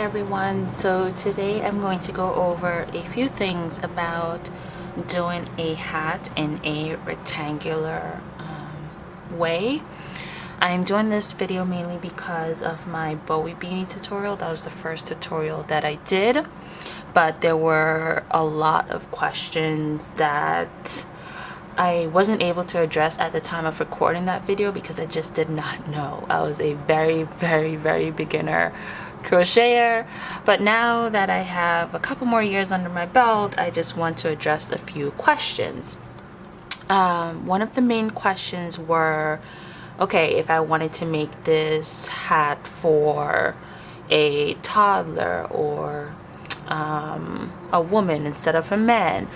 everyone. So today I'm going to go over a few things about doing a hat in a rectangular way. I'm doing this video mainly because of my Bowie beanie tutorial. That was the first tutorial that I did, but there were a lot of questions that I wasn't able to address at the time of recording that video because I just did not know. I was a very beginner crocheter, but now that I have a couple more years under my belt, I just want to address a few questions. One of the main questions were, okay, if I wanted to make this hat for a toddler or a woman instead of a man,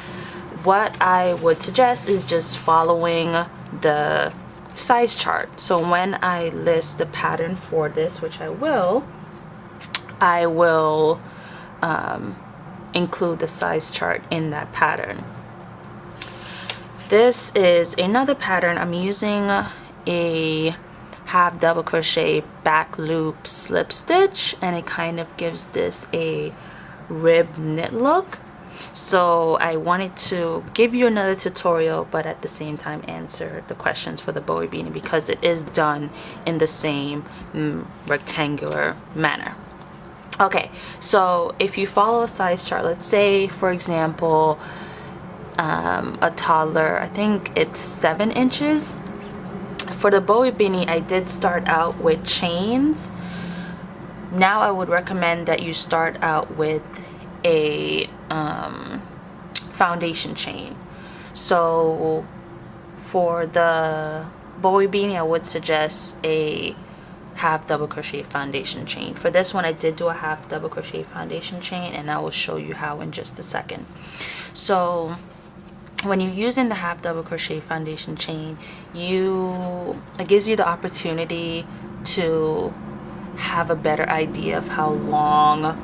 what I would suggest is just following the size chart. So when I list the pattern for this, which I will include the size chart in that pattern. This is another pattern. I'm using a half double crochet back loop slip stitch, and it kind of gives this a rib knit look. So I wanted to give you another tutorial, but at the same time answer the questions for the Bowie beanie because it is done in the same rectangular manner. Okay, so if you follow a size chart, let's say for example a toddler, I think it's 7 inches. For the Bowie beanie, I did start out with chains. Now I would recommend that you start out with a foundation chain. So for the Bowie beanie, I would suggest a half double crochet foundation chain. For this one, I did do a half double crochet foundation chain, and I will show you how in just a second. So when you're using the half double crochet foundation chain, it gives you the opportunity to have a better idea of how long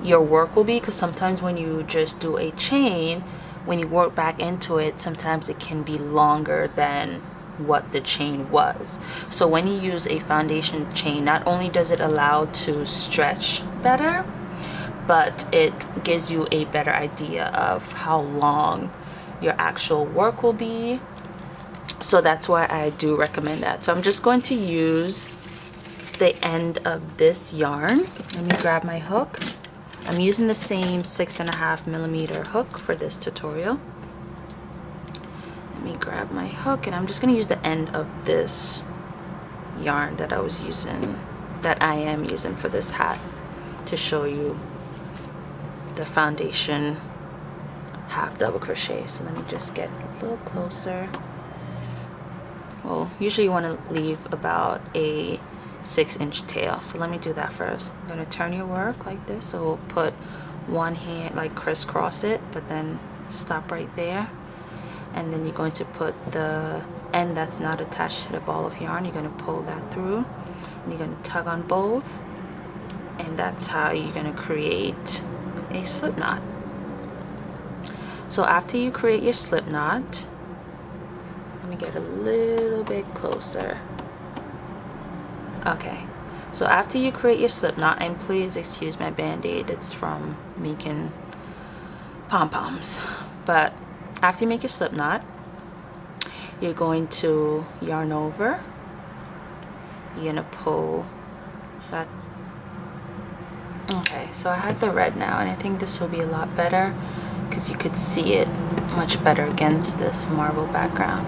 your work will be, because sometimes when you just do a chain, when you work back into it, sometimes it can be longer than what the chain was. So when you use a foundation chain, not only does it allow to stretch better, but it gives you a better idea of how long your actual work will be. So that's why I do recommend that. So I'm just going to use the end of this yarn. Let me grab my hook. I'm using the same 6.5mm hook for this tutorial. Let me grab my hook, and I'm just going to use the end of this yarn that I am using for this hat to show you the foundation half double crochet. So let me just get a little closer. Well, usually you want to leave about a 6-inch tail, so let me do that first. I'm going to turn your work like this, so we'll put one hand, like crisscross it, but then stop right there, and then you're going to put the end that's not attached to the ball of yarn, you're going to pull that through, and you're going to tug on both, and that's how you're going to create a slip knot. So after you create your slip knot, let me get a little bit closer. Okay, so after you create your slip knot, and please excuse my band-aid, it's from making pom-poms, but after you make your slip knot, you're going to yarn over, you're gonna pull that. Okay, so I have the red now, and I think this will be a lot better because you could see it much better against this marble background.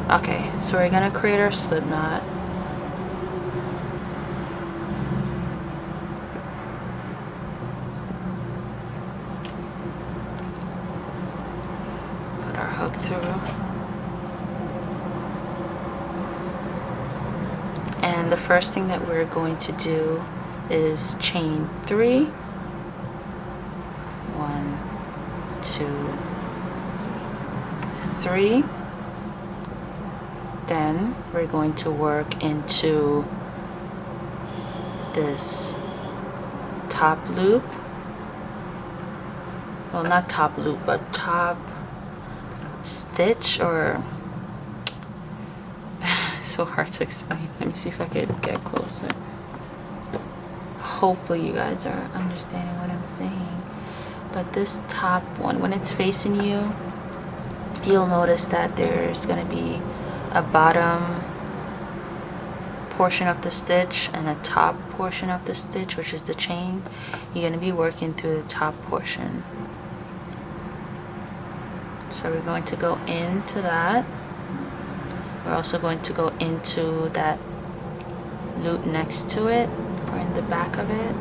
Okay, so we're gonna create our slip knot. Hook through, and the first thing that we're going to do is chain 3. 1, 2, 3. Then we're going to work into this top loop, well, not top loop, but top stitch, or so hard to explain. Let me see if I could get closer. hopefully you guys are understanding what I'm saying. But this top one, when it's facing you, you'll notice that there's going to be a bottom portion of the stitch and a top portion of the stitch, which is the chain. You're going to be working through the top portion. So we're going to go into that. We're also going to go into that loop next to it, or in the back of it.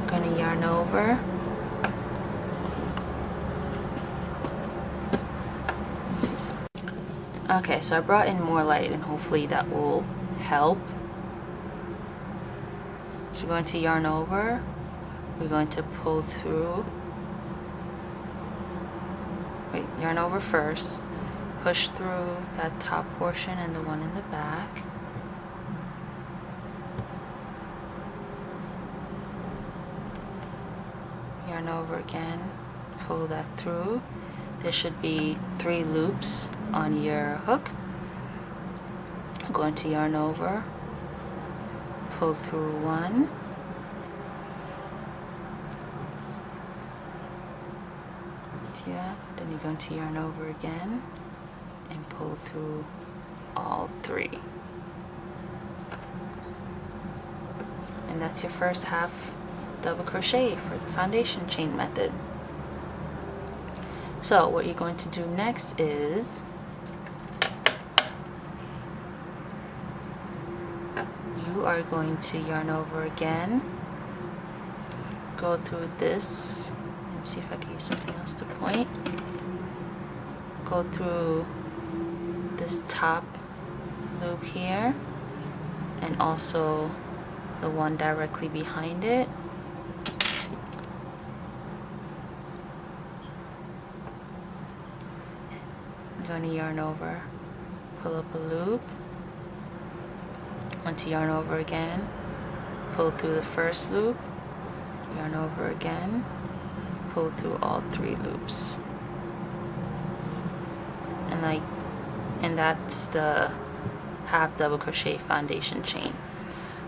Going to yarn over. Okay, so I brought in more light and hopefully that will help. So we're going to yarn over. We're going to pull through. Wait, yarn over first. Push through that top portion and the one in the back. Yarn over again. Pull that through. There should be 3 loops on your hook. I'm going to yarn over, pull through 1, see that? Then you're going to yarn over again and pull through all 3. And that's your first half double crochet for the foundation chain method. So what you're going to do next is you are going to yarn over again, go through this, let me see if I can use something else to point, go through this top loop here and also the one directly behind it. Going to yarn over, pull up a loop, want to yarn over again, pull through the first loop, yarn over again, pull through all 3 loops, and that's the half double crochet foundation chain.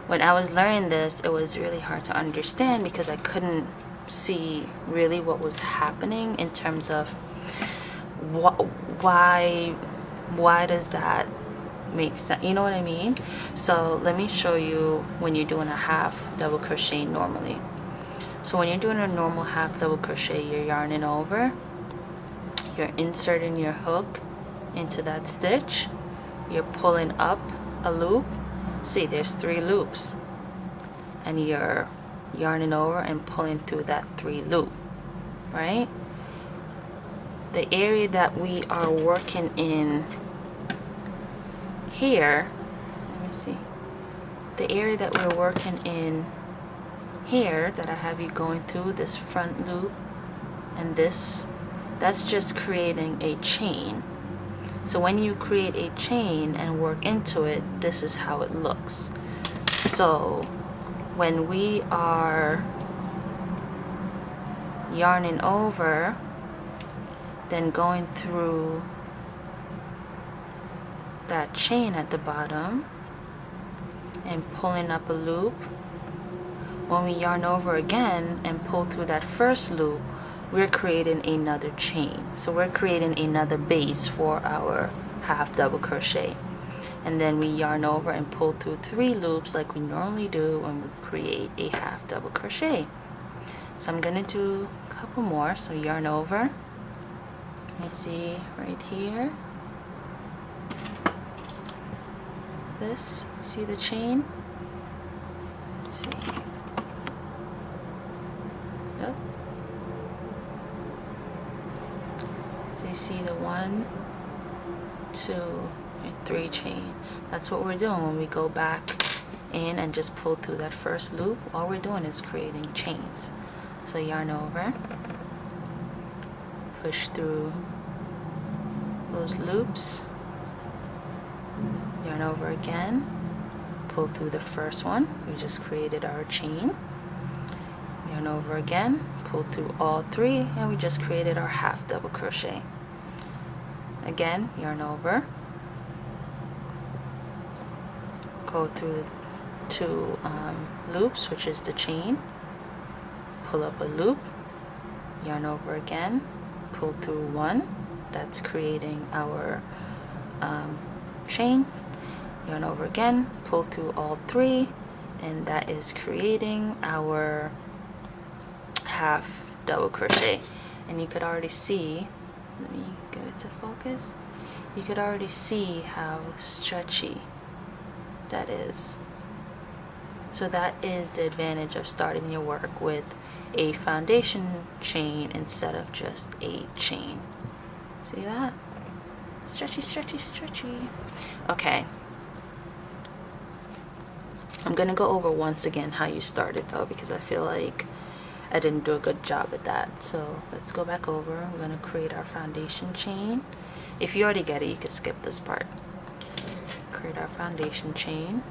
When I was learning this, it was really hard to understand because I couldn't see really what was happening in terms of why does that make sense, you know what I mean? So let me show you when you're doing a half double crochet normally. So when you're doing a normal half double crochet, you're yarning over, you're inserting your hook into that stitch, you're pulling up a loop, see there's 3 loops, and you're yarning over and pulling through that 3 loop, right? The area that we are working in here, let me see, the area that we're working in here that I have you going through, this front loop and this, that's just creating a chain. So when you create a chain and work into it, this is how it looks. So when we are yarning over, then going through that chain at the bottom and pulling up a loop, when we yarn over again and pull through that first loop, we're creating another chain. So we're creating another base for our half double crochet, and then we yarn over and pull through 3 loops like we normally do when we create a half double crochet. So I'm gonna do a couple more. So yarn over, you see right here, this, see the chain? Let's see. Yep. So you see the 1, 2, and 3 chain. That's what we're doing when we go back in and just pull through that first loop. All we're doing is creating chains. So yarn over, push through those loops, yarn over again, pull through the first one, we just created our chain, yarn over again, pull through all 3, and we just created our half double crochet. Again, yarn over, go through 2 loops, which is the chain, pull up a loop, yarn over again, pull through 1, that's creating our chain, yarn over again, pull through all 3, and that is creating our half double crochet. And you could already see, let me get it to focus, you could already see how stretchy that is. So that is the advantage of starting your work with a foundation chain instead of just a chain. See that? Stretchy, stretchy, stretchy. Okay. I'm gonna go over once again how you started though, because I feel like I didn't do a good job at that. So let's go back over. We're gonna create our foundation chain. If you already get it, you can skip this part. Create our foundation chain.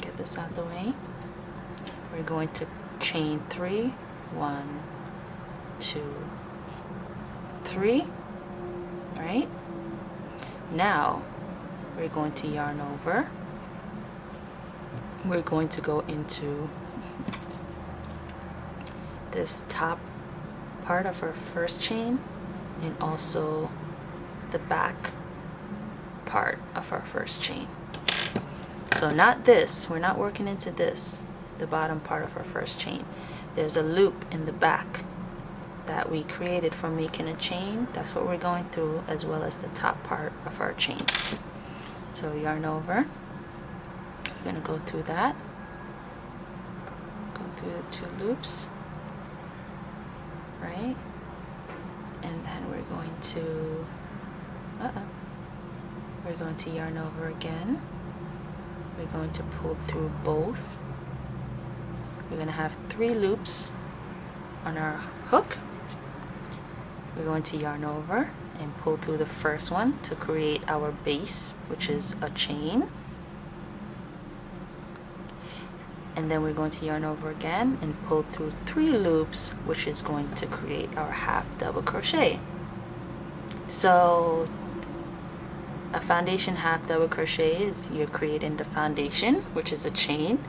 Get this out of the way. We're going to chain 3, 1, 2, 3, right? Now we're going to yarn over. We're going to go into this top part of our first chain and also the back part of our first chain. So not this, we're not working into this, the bottom part of our first chain. There's a loop in the back that we created from making a chain. That's what we're going through, as well as the top part of our chain. So yarn over, we're going to go through that, go through the 2 loops, right? And then we're going to we're going to yarn over again. We're going to pull through both. We're going to have 3 loops on our hook. We're going to yarn over and pull through the first one to create our base, which is a chain. And then we're going to yarn over again and pull through 3 loops, which is going to create our half double crochet. So a foundation half double crochet is you're creating the foundation, which is a chain,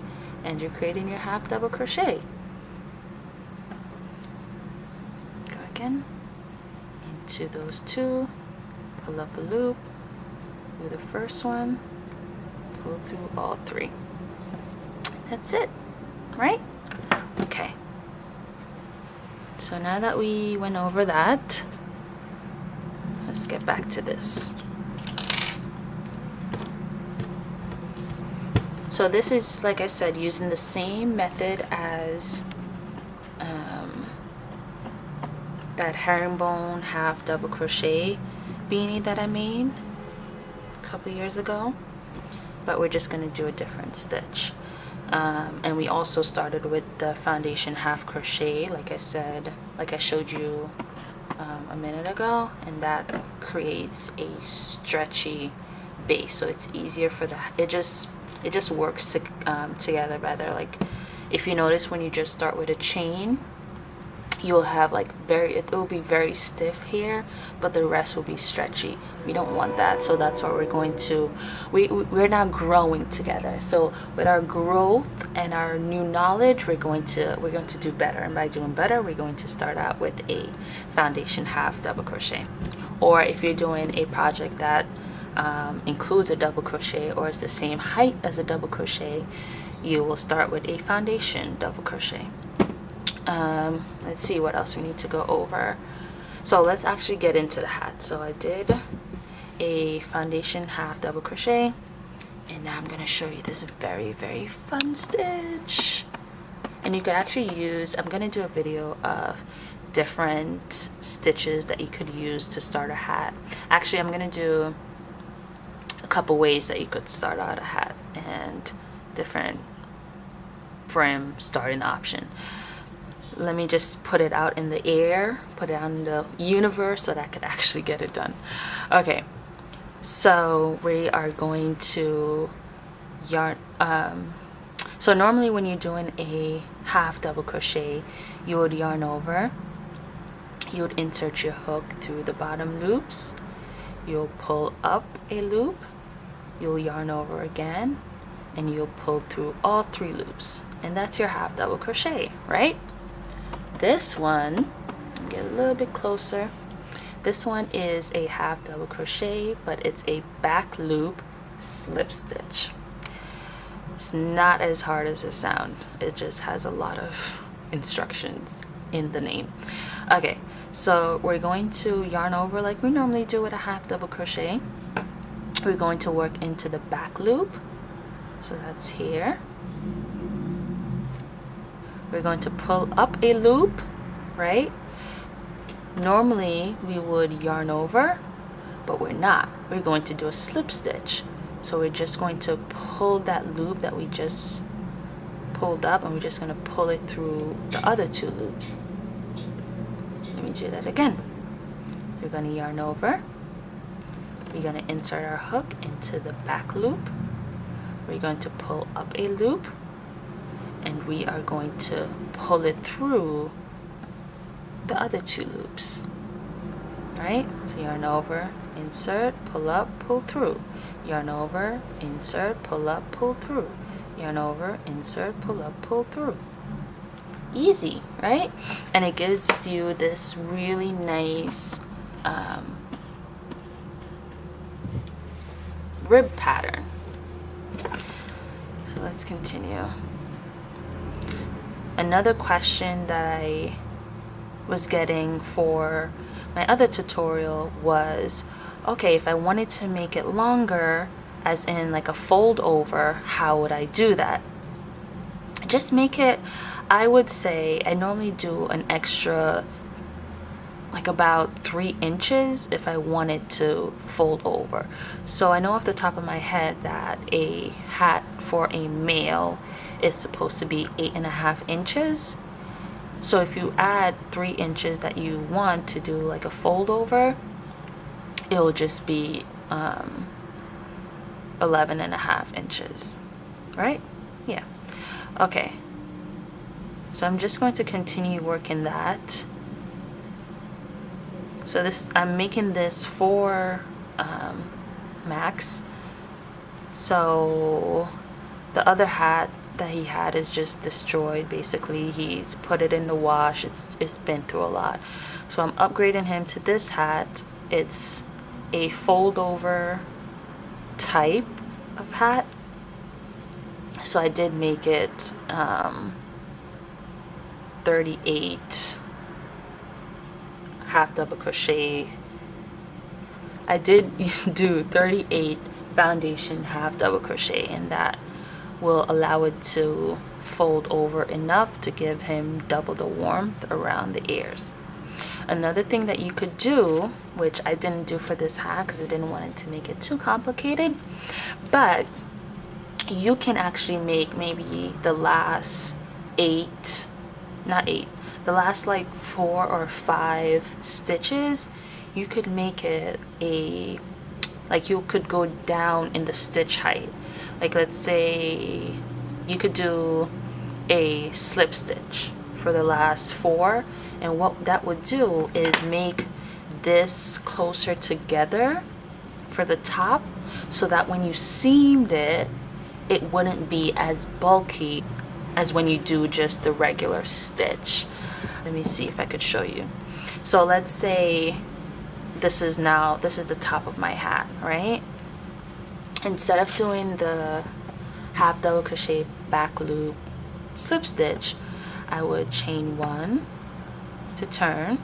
and you're creating your half double crochet. Go again into those 2, pull up a loop, do the first one, pull through all 3. That's it, right? Okay. So now that we went over that, let's get back to this. So this is, like I said, using the same method as that herringbone half double crochet beanie that I made a couple years ago, but we're just going to do a different stitch. And we also started with the foundation half crochet, like I said, like I showed you a minute ago, and that creates a stretchy base, so it's easier for the it just works together better. Like if you notice, when you just start with a chain, you'll have like it will be very stiff here, but the rest will be stretchy. We don't want that, so that's what we're going to we're now growing together. So with our growth and our new knowledge, we're going to do better, and by doing better, we're going to start out with a foundation half double crochet. Or if you're doing a project that includes a double crochet or is the same height as a double crochet, you will start with a foundation double crochet. Let's see what else we need to go over. So let's actually get into the hat. So I did a foundation half double crochet, and now I'm going to show you this very, very fun stitch. And you could actually use, I'm going to do a video of different stitches that you could use to start a hat. Actually, I'm going to do a couple ways that you could start out a hat and different brim starting option. Let me just put it out in the air, put it out in the universe so that I could actually get it done. Okay, so we are going to yarn. So normally when you're doing a half double crochet, you would yarn over, you would insert your hook through the bottom loops, you'll pull up a loop, you'll yarn over again, and you'll pull through all 3 loops, and that's your half double crochet, right? This one, get a little bit closer. This one is a half double crochet, but it's a back loop slip stitch. It's not as hard as it sounds. It just has a lot of instructions in the name. Okay, so we're going to yarn over like we normally do with a half double crochet. We're going to work into the back loop, so that's here. We're going to pull up a loop, right? Normally we would yarn over, but we're not. We're going to do a slip stitch. So we're just going to pull that loop that we just pulled up, and we're just going to pull it through the other 2 loops. Let me do that again. We're going to yarn over. We're going to insert our hook into the back loop. We're going to pull up a loop, and we are going to pull it through the other 2 loops. Right? So yarn over, insert, pull up, pull through. Yarn over, insert, pull up, pull through. Yarn over, insert, pull up, pull through. Easy, right? And it gives you this really nice rib pattern. So let's continue. Another question that I was getting for my other tutorial was, okay, if I wanted to make it longer, as in like a fold over, how would I do that? Just make it, I would say, I normally do an extra like about 3 inches if I wanted to fold over. So I know off the top of my head that a hat for a male is supposed to be 8.5 inches. So if you add 3 inches that you want to do like a fold over, it will just be 11.5 inches, right? Yeah. Okay. So I'm just going to continue working that. So this, I'm making this for Max. So the other hat that he had is just destroyed. Basically, he's put it in the wash. It's been through a lot. So I'm upgrading him to this hat. It's a fold over type of hat. So I did make it 38 half double crochet. I did do 38 foundation half double crochet, and that will allow it to fold over enough to give him double the warmth around the ears. Another thing that you could do, which I didn't do for this hat because I didn't want it to make it too complicated, but you can actually make maybe the last the last like 4 or 5 stitches, you could make it a, like you could go down in the stitch height. Like let's say you could do a slip stitch for the last 4, and what that would do is make this closer together for the top, so that when you seamed it, it wouldn't be as bulky as when you do just the regular stitch. Let me see if I could show you. So let's say this is the top of my hat, right? Instead of doing the half double crochet back loop slip stitch, I would chain 1 to turn,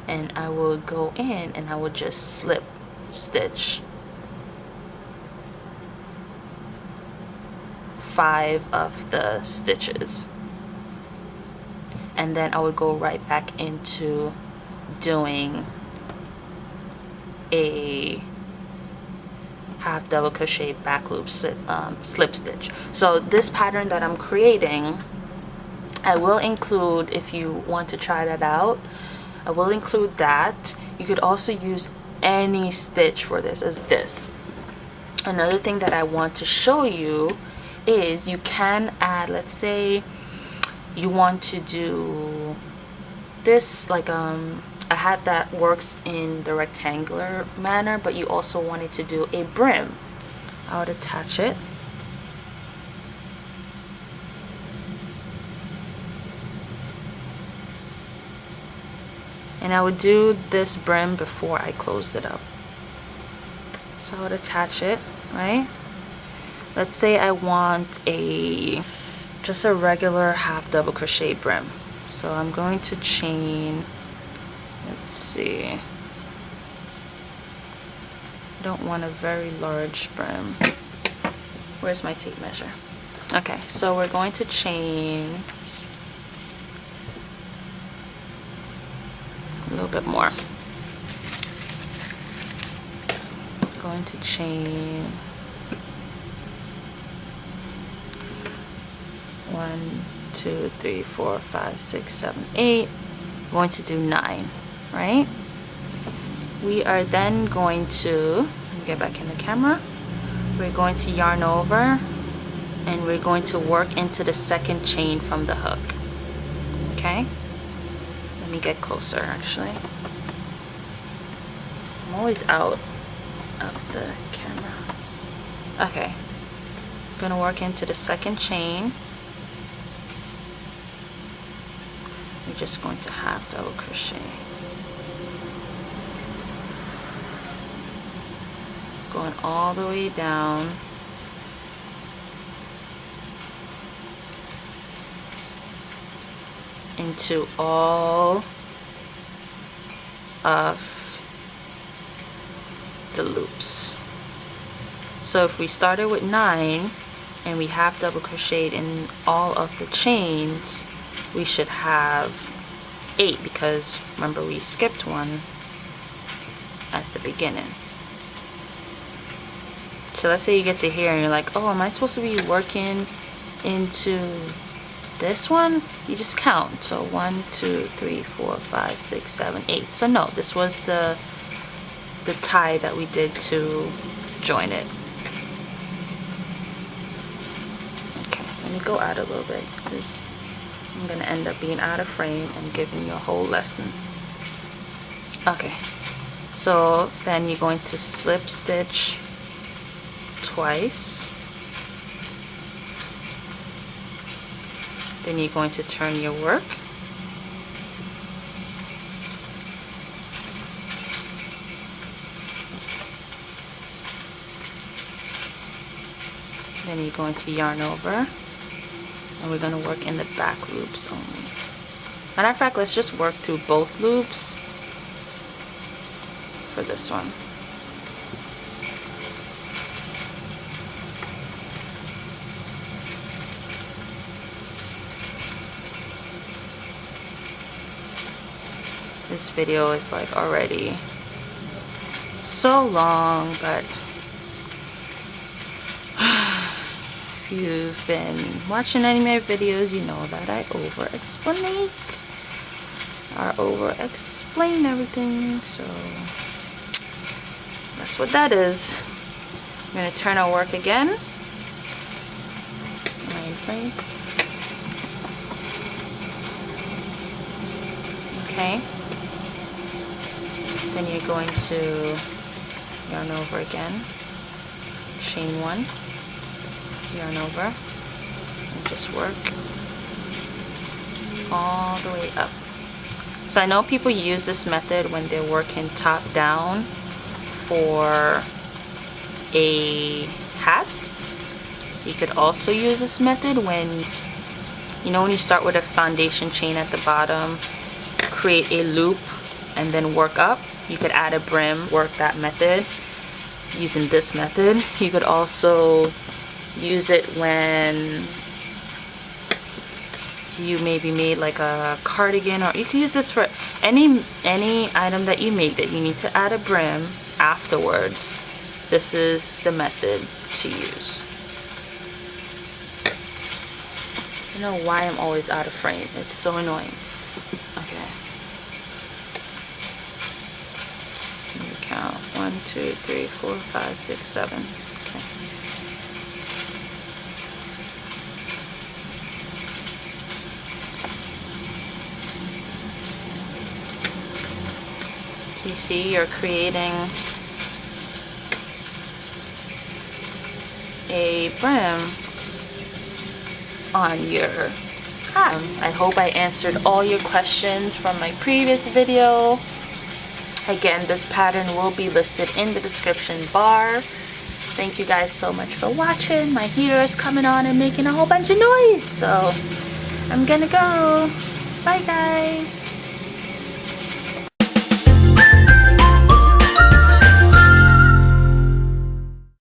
and I would go in and I would just slip stitch 5 of the stitches, and then I would go right back into doing a half double crochet back loop slip stitch. So this pattern that I'm creating, I will include, if you want to try that out, I will include that. You could also use any stitch for this, as this. Another thing that I want to show you is you can add, let's say you want to do this like a hat that works in the rectangular manner, but you also wanted to do a brim. I would attach it And I would do this brim before I closed it up. So I would attach it, right? Let's say I want just a regular half double crochet brim. So I'm going to chain, let's see, I don't want a very large brim. Where's my tape measure? Okay, so we're going to chain a little bit more. Going to chain 1, 2, 3, 4, 5, 6, 7, 8. I'm going to do 9, right? We are then going to get back in the camera. We're going to yarn over and we're going to work into the second chain from the hook. Okay? Let me get closer actually. I'm always out of the camera. Okay. I'm gonna work into the second chain. We're just going to half double crochet. Going all the way down. Into all of the loops. So if we started with 9 and we half double crocheted in all of the chains, we should have 8 because remember we skipped one at the beginning. So let's say you get to here and you're like, oh, am I supposed to be working into this one? You just count. So 1, 2, 3, 4, 5, 6, 7, 8. So no, this was the tie that we did to join it. Okay, let me go out a little bit because I'm gonna end up being out of frame and giving you a whole lesson. Okay, so then you're going to slip stitch twice. Then you're going to turn your work. Then you're going to yarn over, and we're going to work in the back loops only. Matter of fact, let's just work through both loops for this one. This video is like already so long, but if you've been watching any of my videos, you know that I over-explain everything, so that's what that is. I'm going to turn our work again. Am I in frame? Okay. Then you're going to yarn over again, chain 1, yarn over, and just work all the way up. So I know people use this method when they're working top down for a hat. You could also use this method when you start with a foundation chain at the bottom, create a loop, and then work up. You could add a brim, work that method using this method. You could also use it when you maybe made like a cardigan, or you can use this for any item that you make that you need to add a brim afterwards. This is the method to use. I don't know why I'm always out of frame. It's so annoying. Okay. Let me count. 1, 2, 3, 4, 5, 6, 7. Okay. So you see, you're creating a brim on your I hope I answered all your questions from my previous video. Again, this pattern will be listed in the description bar. Thank you guys so much for watching. My heater is coming on and making a whole bunch of noise, so I'm gonna go. Bye guys.